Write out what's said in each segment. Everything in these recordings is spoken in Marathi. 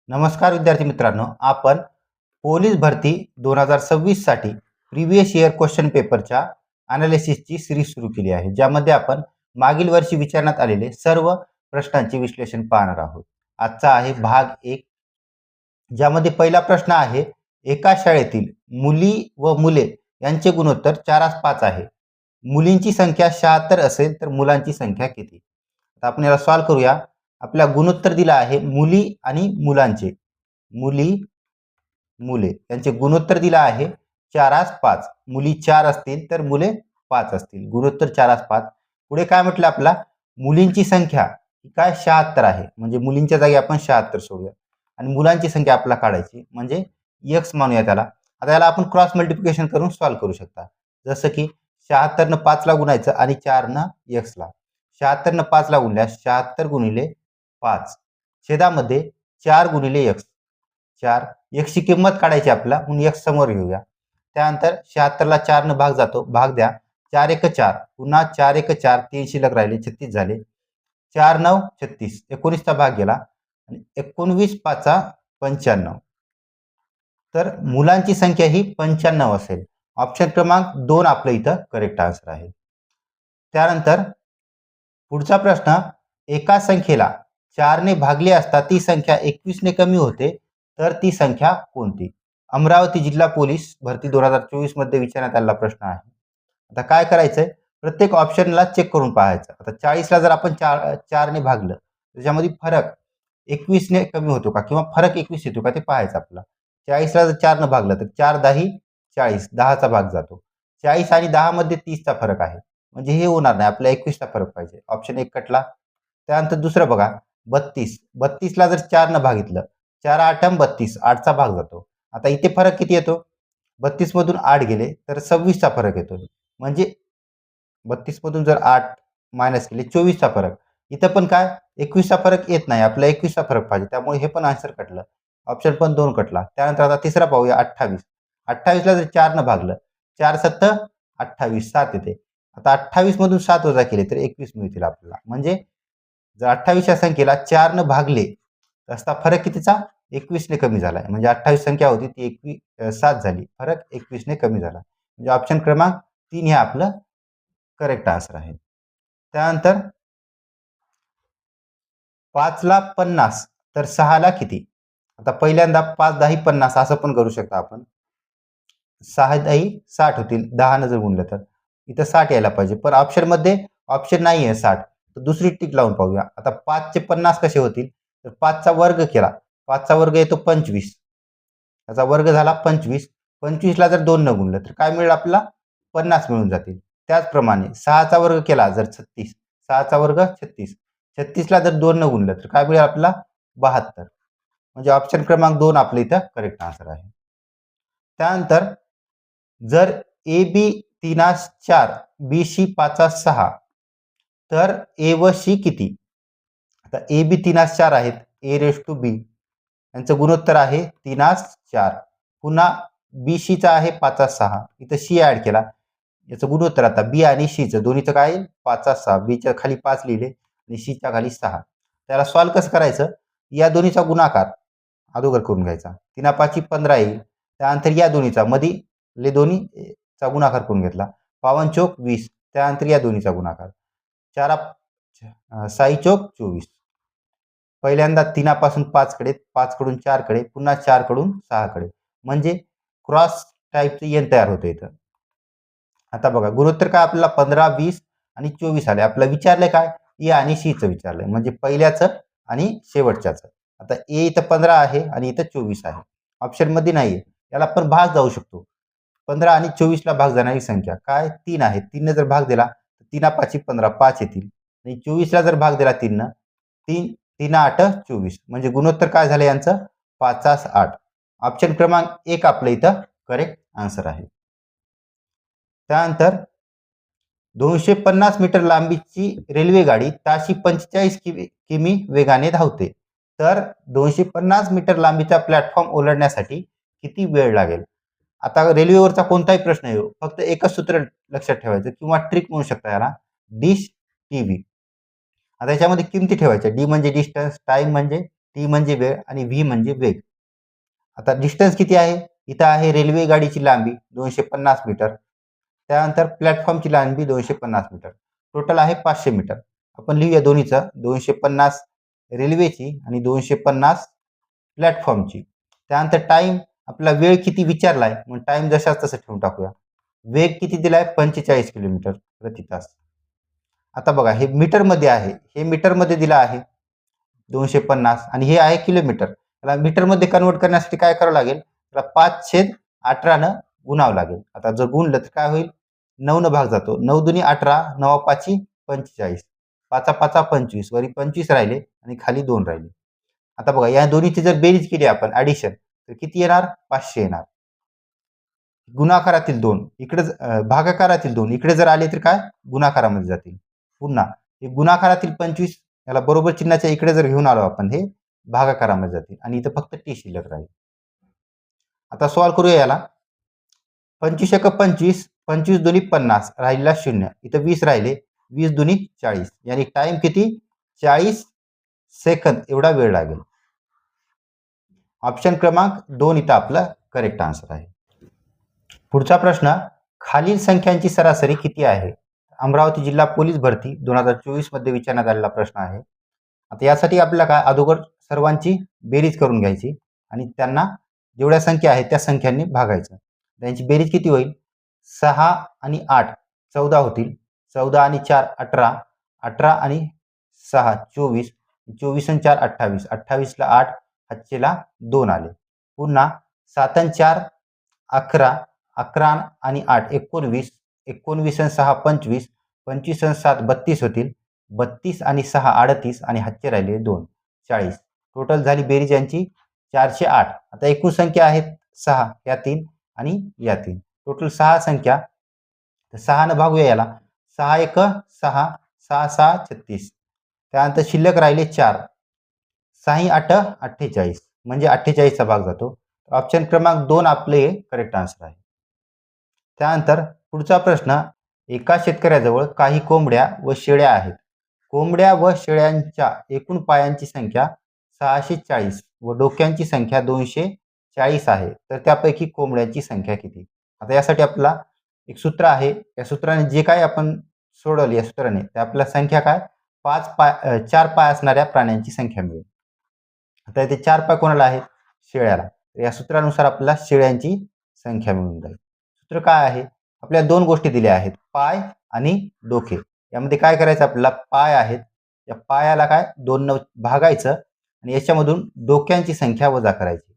नमस्कार विद्यार्थी मित्रांनो, आपण पोलीस भरती 2026 साठी प्रीवियस इयर क्वेश्चन पेपरच्या अनालिसिसची सिरीज सुरू केली आहे, ज्यामध्ये आपण मागील वर्षी विचारण्यात आलेले सर्व प्रश्नांचे विश्लेषण पाहणार आहोत. आजचा आहे भाग 1, ज्यामध्ये पहिला प्रश्न आहे, एका शाळेतील मुली व मुले यांचे गुणोत्तर 4:5 आहे. मुलींची संख्या 76 असेल तर मुलांची संख्या किती? आता आपण याला सॉल्व्ह करूया. आपल्या गुणोत्तर दिला आहे मुली आणि मुलांचे. मुली मुले यांचे गुणोत्तर दिला आहे 4:5. मुली 4 असतील तर मुले 5 असतील. गुणोत्तर 4:5. पुढे काय म्हटलं, आपला मुलींची संख्या ही काय 76 आहे, म्हणजे मुलींच्या जागी आपण 76 सोडूया आणि मुलांची संख्या आपल्याला काढायची, म्हणजे x मानूया त्याला. आता याला आपण क्रॉस मल्टिप्लिकेशन करून सॉल्व्ह करू शकता. जसं की 76 न 5 ला गुणायचं आणि 4 न x ला. 76 न 5 ला गुणल्यास 76 गुणिले 5 छेदामध्ये 4 गुणिले x. 4 x ची किंमत काढायची आपल्याला, म्हणून x समोर घेऊया. त्यानंतर 76 ला 4 न भाग जातो, भाग द्या. 4 1 4, पुन्हा 4 1 4, 3 शिल्लक राहिले, 36 झाले. 4 9 36, 19 चा भाग गेला आणि 19 5 95. तर मुलांची संख्या ही 95 असेल. ऑप्शन क्रमांक 2 आपलं इथं करेक्ट आन्सर आहे. त्यानंतर पुढचा प्रश्न, एका संख्येला 4 ने भागले असता ती संख्या 21 ने कमी होते, तर ती संख्या कोणती? अमरावती जिल्हा पोलीस भरती 2024 मध्ये विचारण्यात आलेला प्रश्न आहे. आता काय करायचंय, प्रत्येक ऑप्शनला चेक करून पाहायचं. आता 40 ला जर आपण 4 ने भागलं, त्याच्यामध्ये फरक 21 ने कमी होतो का किंवा फरक 21 येतो का ते पाहायचं आपल्याला. 40 ला जर 4 न भागलं तर 4 10 40, 10 चा भाग जातो. 40 आणि 10 मध्ये 30 चा फरक आहे, म्हणजे हे होणार नाही, आपल्याला 21 चा फरक पाहिजे. ऑप्शन 1 कटला. त्यानंतर दुसरं बघा, 32. 32 ला जर 4 न भागितलं, 4 8 32, 8 चा भाग जातो. आता इथे फरक किती येतो, 32 मधून 8 गेले तर 26 चा फरक येतो, म्हणजे 32 मधून जर 8 मायनस केले 24 चा फरक. इथं पण काय 21 चा फरक येत नाही, आपल्याला 21 चा फरक पाहिजे, त्यामुळे हे पण आन्सर कटलं. ऑप्शन पण 2 कटला. त्यानंतर आता तिसरा पाहूया, 28. 28 ला जर 4 न भागलं, 4 7 28, 7 येते. आता 28 मधून 7 वजा केले तर 21 मिळतील आपल्याला, म्हणजे जर 28 या संख्येला 4 न भागले असता फरक कितीचा 21 ने कमी झाला, म्हणजे 28 संख्या होती ती 7 झाली, फरक 21 ने कमी झाला, म्हणजे ऑप्शन क्रमांक 3 हे आपलं करेक्ट आन्सर आहे. त्यानंतर 5 ला 50 तर 6 ला किती? आता पहिल्यांदा 5 10 50 असं पण करू शकता आपण. 6 10 60 होतील, 10 न जर गुणलं तर इथं 60 यायला पाहिजे, पण ऑप्शन मध्ये ऑप्शन नाही आहे 60, तर दुसरी टिक लावून पाहूया. आता 5 चे 50 कसे होतील, तर 5 चा वर्ग केला, 5 चा वर्ग येतो 25, त्याचा वर्ग झाला 25. 25 ला जर 2 न गुणलं तर काय मिळेल आपल्याला, 50 मिळून जातील. त्याचप्रमाणे 6 चा वर्ग केला जर 36, 6 चा वर्ग 36, 36 ला जर 2 न गुणलं तर काय मिळेल आपल्याला 72, म्हणजे ऑप्शन क्रमांक 2 आपलं इथं करेक्ट आन्सर आहे. त्यानंतर जर ए बी 3:4 बी सी 5:6 तर ए व सी किती? आता ए बी 3:4 आहेत, ए रेस टू बी यांचं गुणोत्तर आहे 3:4, पुन्हा बी सी चा आहे 5:6, इथं सी ऍड केला, याचं गुणोत्तर आता बी आणि सी चं दोन्हीचं काय 5:6, बी च्या खाली 5 लिहिले आणि सी च्या खाली 6. त्याला सॉल्व्ह कसं करायचं, या दोन्हीचा गुणाकार अगोदर करून घ्यायचा, 3:5 15 येईल. त्यानंतर या दोन्हीचा मधील दोन्ही चा गुणाकार करून घेतला, 5 चोक 20. त्यानंतर या दोन्हीचा गुणाकार, 4 6 चोक 24. पहिल्यांदा 3 पासून 5 कडे, 5 कडून 4 कडे, पुन्हा 4 कडून 6 कडे, म्हणजे क्रॉस टाईपचं एन तयार होतं इथं. आता बघा गुणोत्तर काय आपल्याला 15 20 आणि 24 आले. आपल्याला विचारलंय काय, ए आणि सी चं विचारलंय, म्हणजे पहिल्याचं आणि शेवटच्याचं. आता ए इथं 15 आहे आणि इथं 24 आहे, ऑप्शन मध्ये नाहीये, याला आपण भाग जाऊ शकतो. 15 आणि 24 ला भाग जाणारी संख्या काय 3 आहे, 3 ने जर भाग दिला तर 3:5 15, 5 येतील, आणि 24 ला जर भाग दिला 3 न, 3 3 8 24, म्हणजे गुणोत्तर काय झालं यांचं 5:8. ऑप्शन क्रमांक 1 आपलं इथं करेक्ट आन्सर आहे. त्यानंतर 250 मीटर लांबीची रेल्वे गाडी ताशी 45 किमी वेगाने धावते, तर 250 मीटर लांबीचा प्लॅटफॉर्म ओलांडण्यासाठी किती वेळ लागेल? आता रेल्वेवरचा कोणताही प्रश्न येऊ, फक्त एकच सूत्र लक्षात ठेवायचं किंवा ट्रिक म्हणू शकता याला, डिश टीव्ही. आता याच्यामध्ये किमती ठेवायच्या, डी म्हणजे डिस्टन्स, टाइम म्हणजे टी म्हणजे वेळ आणि व्ही म्हणजे वेग. आता डिस्टन्स किती आहे? इथं आहे रेल्वे गाडीची लांबी 250 मीटर. त्यानंतर प्लॅटफॉर्मची लांबी 250 मीटर. टोटल आहे 500 मीटर. आपण लिहूया दोन्हीचं 250 रेल्वेची आणि 250 प्लॅटफॉर्मची. त्यानंतर टाइम आपला वेळ किती विचारलाय मग टाइम जशाच तसं ठेवून टाकूया. वेग किती दिलाय 45 किलोमीटर प्रति तास. आता बघा हे मीटरमध्ये आहे, हे मीटरमध्ये दिलं आहे 250 आणि हे आहे किलोमीटर. त्याला मीटरमध्ये कन्वर्ट करण्यासाठी काय करावं लागेल? त्याला 5/18 गुणावं लागेल. आता जर गुणलं तर काय होईल? 9 न भाग जातो. 9 दुनी 18, 9 पाची 45, 5 पाचा 25, वरी 25 राहिले आणि खाली 2 राहिले. आता बघा या दोन्हीची जर बेरीज केली आपण ऍडिशन तर किती येणार? 500 येणार. गुणाकारातील 2 इकडे भागाकारातील 2 इकडे जर आले तर काय? गुणाकारामध्ये जातील. पुन्हा हे गुणाकारातील 25 याला बरोबर चिन्हाच्या इकडे जर घेऊन आलो आपण हे भागाकारामध्ये जातील आणि इथं फक्त टी शिल्लक राहील. आता सॉल्व्ह करूया याला. 25 × 25, 25 दुनी 50 राहिलेला 0. इथं 20 राहिले, 20 दुनी 40 यानी टाइम किती? 40 सेकंद एवढा वेळ लागेल. ऑप्शन क्रमांक 2 इथं आपला करेक्ट आन्सर आहे. पुढचा प्रश्न, खालील संख्यांची सरासरी किती आहे? अमरावती जिल्हा पोलीस भरती 2024 मध्ये विचारण्यात आलेला प्रश्न आहे. आता यासाठी आपल्याला काय अगोदर सर्वांची बेरीज करून घ्यायची आणि त्यांना जेवढ्या संख्या आहेत त्या संख्यांनी भागायचं. त्यांची बेरीज किती होईल? 6 आणि 8 14 होतील. 14 आणि 4 18, 18 आणि 6 24, 24 आणि 4 28, 28 ला 8, हातचेला 2 आले. पुन्हा 7 आणि 4 11, 11 आणि 8 19, 19 आणि 6 25, 25 आणि 7 32 होतील. 32 आणि 6 38 आणि हातचे राहिले 2 40. टोटल झाली बेरीज यांची 408. आता एकूण संख्या आहेत 6 या 3 आणि या 3. टोटल 6 संख्या. 6 न भागूया याला. 6 1 6, 6 6 36. त्यानंतर शिल्लक राहिले 4. 6 8 48 म्हणजे 48 चा भाग जातो. ऑप्शन क्रमांक 2 आपले करेक्ट आन्सर आहे. त्यानंतर पुढचा प्रश्न, एका शेतकऱ्याजवळ काही कोंबड्या व शेळ्या आहेत. कोंबड्या व शेळ्यांच्या एकूण पायांची संख्या 640 व डोक्यांची संख्या 240 आहे. तर त्यापैकी कोंबड्यांची संख्या किती? आता यासाठी आपला एक सूत्र आहे. या सूत्राने जे काही आपण सोडवले या सूत्राने ते आपल्याला संख्या काय? 4 पाय असणाऱ्या प्राण्यांची संख्या मिळेल. आता इथे 4 पाय कोणाला आहेत? शेळ्याला. या सूत्रानुसार आपल्याला शेळ्यांची संख्या मिळून जाईल. सूत्र काय आहे? आपल्याला 2 गोष्टी दिल्या आहेत, पाय आणि डोके. यामध्ये काय करायचं आपल्याला? पाय आहेत, या पायाला काय 2 न भागायचं आणि याच्यामधून डोक्यांची संख्या वजा करायची.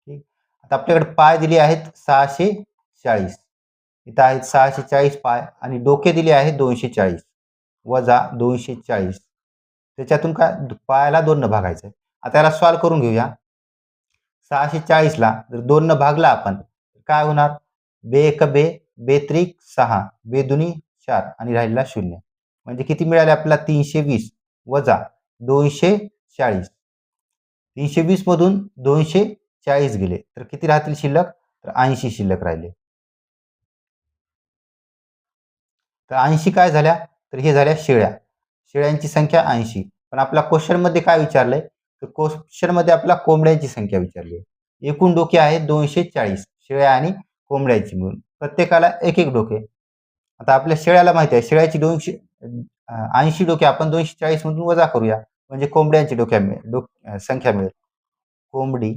ठीक. आता आपल्याकडे पाय दिले आहेत 640. इथं आहेत 640 पाय आणि डोके दिले आहेत 240 वजा 240. त्याच्यातून काय पायाला 2 न भागायचं. आता याला सॉल्व्ह करून घेऊया. 640 ला जर 2 न भागला आपण काय होणार? बे 1 बे, बे 3 6, बे 2 4 आणि राहिलेला 0. म्हणजे किती मिळाले आपल्याला? 320 वजा 240. 320 मधून 240 गेले तर किती राहतील शिल्लक? तर 80 शिल्लक राहिले. तर 80 काय झाल्या? तर हे झाल्या शेळ्या. शेळ्यांची संख्या 80. पण आपला क्वेश्चन मध्ये काय विचारलंय? तर क्वेश्चन मध्ये आपला कोंबड्यांची संख्या विचारली आहे. एकूण डोके आहेत 240 शेळ्या आणि कोंबड्यांची मिळून. प्रत्येकाला एक एक डोके. आता आपल्या शेळ्याला माहिती आहे शेळ्याची 80 डोके आपण 240 मधून वजा करूया म्हणजे कोंबड्यांची संख्या मिळेल. कोंबडी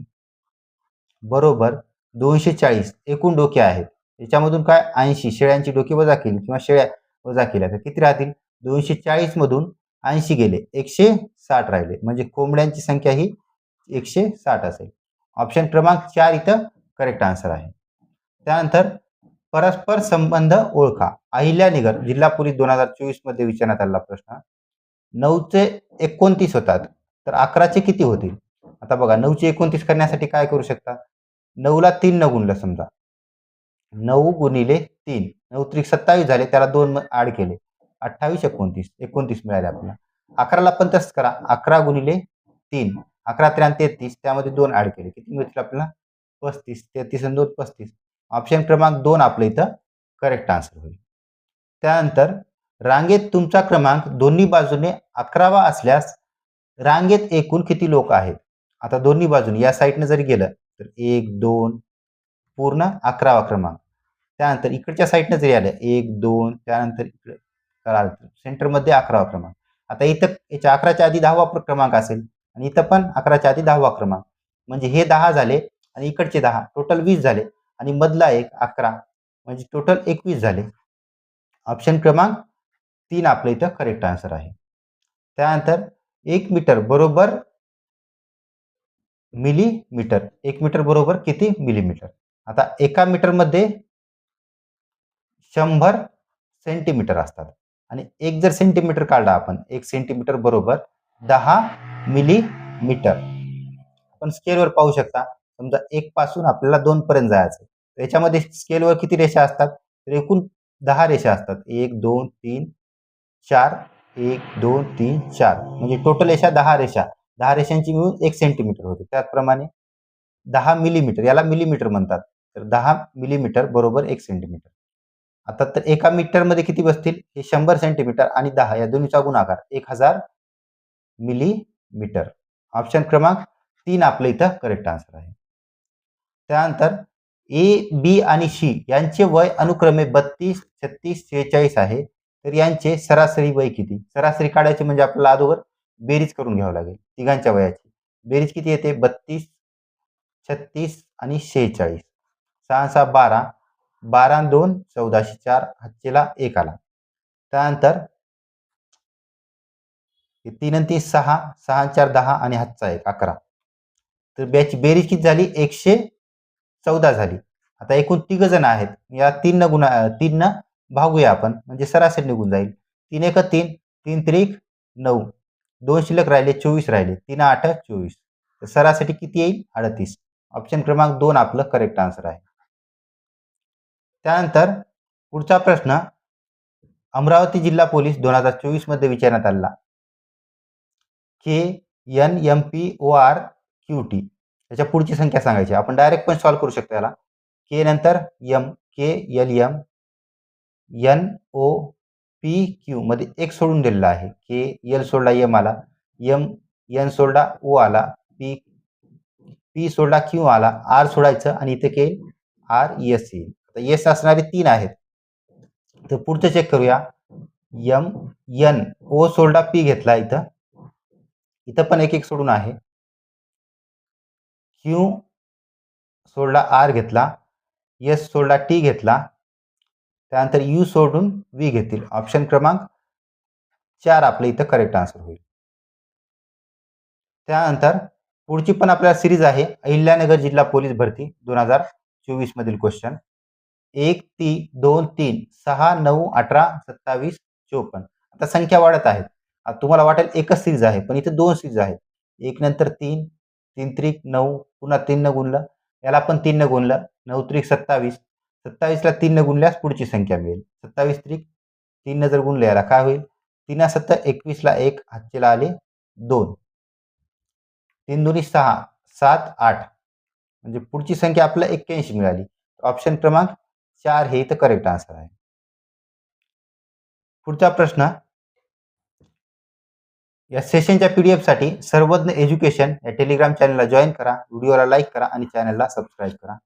बरोबर 240 एकूण डोके आहेत. याच्यामधून काय 80 शेळ्यांची डोके वजा केली किंवा शेळ्या वजा केल्या तर किती राहतील? 240 मधून 80 गेले 160 राहिले म्हणजे कोंबड्यांची संख्या ही 160 असेल. ऑप्शन क्रमांक 4 इथं करेक्ट आन्सर आहे. त्यानंतर परस्पर संबंध ओळखा. अहिल्यानगर जिल्हा पोलीस 2024 मध्ये विचारण्यात आलेला प्रश्न. 9 चे 29 होतात तर 11 चे किती होतील? आता बघा 9 चे 29 करण्यासाठी काय करू शकता? 9 ला 3 न गुणलं समजा. 9 गुणिले 3 9 त्रिक 27 झाले त्याला 2 ऍड केले 28 29 मिळाले आपल्याला. 11 ला पण तसंच करा. 11 गुणिले 3 11 3 33 त्यामध्ये 2 ऍड केले किती मिळतील आपल्याला? 35. 33 आणि 2 35. ऑप्शन क्रमांक 2 आपल्या इथं करेक्ट आन्सर होईल. त्यानंतर रांगेत तुमचा क्रमांक दोन्ही बाजूने 11वा असल्यास रांगेत एकूण किती लोक आहेत? आता दोन्ही बाजूने या साईडने जरी गेलं तर 1 2 पूर्ण 11वा क्रमांक. त्यानंतर इकडच्या साईडने जरी आलं 1 2 त्यानंतर इकडे सेंटरमध्ये 11वा क्रमांक. आता इथं याच्या 11च्या आधी 10वा क्रमांक असेल आणि इथं पण 11च्या आधी 10वा क्रमांक. म्हणजे हे 10 झाले आणि इकडचे 10 टोटल 20 झाले आणि मधला एक 11 म्हणजे टोटल 21 झाले. ऑप्शन क्रमांक 3 आपलं इथं करेक्ट आन्सर आहे. त्यानंतर 1 मीटर बरोबर मिलीमीटर. 1 मीटर बरोबर किती मिलीमीटर? आता एका मीटरमध्ये 100 सेंटीमीटर असतात आणि एक जर सेंटीमीटर काढला आपण 1 सेंटीमीटर बरोबर 10 मिलीमीटर. आपण स्केलवर पाहू शकता. समजा 1 पासून आपल्याला 2 पर्यंत जायचं. याच्यामध्ये स्केलवर किती रेषा असतात? तर एकूण 10 रेषा असतात. 1 2 3 4 1 2 3 4 म्हणजे टोटल रेषा 10 रेषा. 10 रेषांची मिळून 1 सेंटीमीटर होते. त्याचप्रमाणे 10 मिलीमीटर याला मिलीमीटर म्हणतात. तर 10 मिलीमीटर बरोबर 1 सेंटीमीटर. आता तर एका मीटरमध्ये किती बसतील? हे 100 सेंटीमीटर आणि 10 या दोन्हीचा गुणाकार 1000 मिलीमीटर. ऑप्शन क्रमांक 3 आपलं इथं करेक्ट आन्सर आहे. त्यानंतर ए, बी आणि सी यांचे वय अनुक्रमे 32, 36, 46 आहे. तर यांचे सरासरी वय किती? सरासरी काढायची म्हणजे आपल्याला अगोदर बेरीज करून घ्यावं लागेल तिघांच्या वयाची. बेरीज किती येते? 32, 36 आणि 46. 6 6 12, 12 2 14, 4 हातचेला 1 आला. त्यानंतर 3 आणि 3 6, 6 आणि 4 10 आणि हातचा 1 11. तर याची बेरीज किती झाली? 114 झाली. आता एकूण 3 जण आहेत. या 3 न भागूया आपण म्हणजे सरासरी निघून जाईल. 3 1 3, 3 3 9, 2 शिल्लक राहिले 24 राहिले. 3 8 24. तर सरासरी किती येईल? 38. ऑप्शन क्रमांक 2 आपलं करेक्ट आन्सर आहे. त्यानंतर पुढचा प्रश्न अमरावती जिल्हा पोलीस 2024 मध्ये विचारण्यात आला. KNMPORQT त्याच्या पुढची संख्या सांगायची. आपण डायरेक्ट पण सॉल्व्ह करू शकतो याला. के नंतर एम KLM NOPQ मध्ये एक सोडून दिलेला आहे. KL सोडला एम आला, N सोडला O आला, P सोडला Q आला, R सोडायचं आणि इथे के RS येईल. आता एस असणारे 3 आहेत. तर पुढचं चेक करूया. N O सोडला P घेतला इथं पण एक सोडून आहे. Q सोडला R घेतला, S सोडला T घेतला, त्यानंतर U सोडून V घेतील. ऑप्शन क्रमांक 4 आपलं इथं करेक्ट आन्सर होईल. त्यानंतर पुढची पण आपल्याला सिरीज आहे अहिल्यानगर जिल्हा पोलीस भरती 2024 मधील क्वेश्चन. 1 3 2 3 6 9 18 27 54. आता संख्या वाढत आहेत. तुम्हाला वाटेल एकच सिरीज आहे पण इथे 2 सिरीज आहेत. 1 नंतर 3 3 त्रिक 9 पुन्हा 3 न गुणलं याला पण 3 न गुणलं 9 त्रिक 27. 27 ला 3 न गुणल्यास पुढची संख्या मिळेल. 27 त्रिक 3 न जर गुणलं याला काय होईल? 3 7 21 ला 1 हातचेला आले 2. 3 दुनी 6 7 8 म्हणजे पुढची संख्या आपल्याला 81 मिळाली. ऑप्शन क्रमांक 4 हे इथं करेक्ट आन्सर आहे. पुढचा प्रश्न या सेशनच्या PDF साठी सर्वज्ञ एज्युकेशन या टेलिग्राम चॅनलला जॉईन करा, व्हिडिओला लाईक करा आणि चॅनलला सबस्क्राईब करा.